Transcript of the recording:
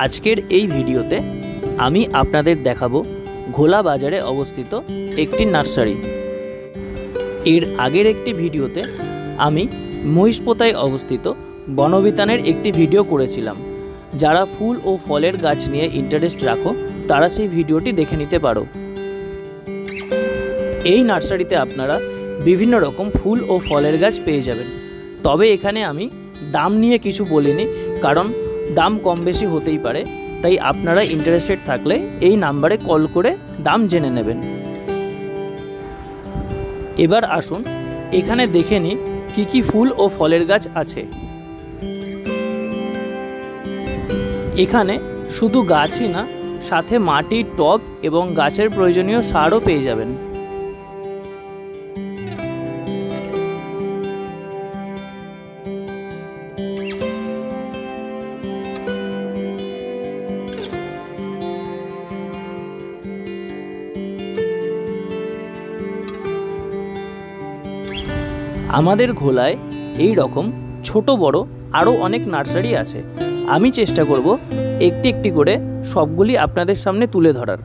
আজকের এই ভিডিওতে আমি আপনাদের দেখাবো ঘোলা বাজারে অবস্থিত একটি নার্সারি। এর আগের একটি ভিডিওতে আমি মহিষপোতায় অবস্থিত বনবিতানের একটি ভিডিও করেছিলাম। যারা ফুল ও ফলের গাছ নিয়ে ইন্টারেস্ট রাখো তারা সেই ভিডিওটি দেখে নিতে পারো। এই নার্সারিতে আপনারা বিভিন্ন রকম ফুল ও ফলের গাছ পেয়ে যাবেন। তবে এখানে আমি দাম নিয়ে কিছু বলিনি, কারণ দাম কম বেশি হতেই পারে, তাই আপনারা ইন্টারেস্টেড থাকলে এই নাম্বারে কল করে দাম জেনে নেবেন। এবার আসুন এখানে দেখে নিই কী কী ফুল ও ফলের গাছ আছে। এখানে শুধু গাছই না, সাথে মাটির টব এবং গাছের প্রয়োজনীয় সারও পেয়ে যাবেন। আমাদের ঘোলায় এই রকম ছোট বড় আরও অনেক নার্সারি আছে। আমি চেষ্টা করব একটি একটি করে সবগুলি আপনাদের সামনে তুলে ধরার।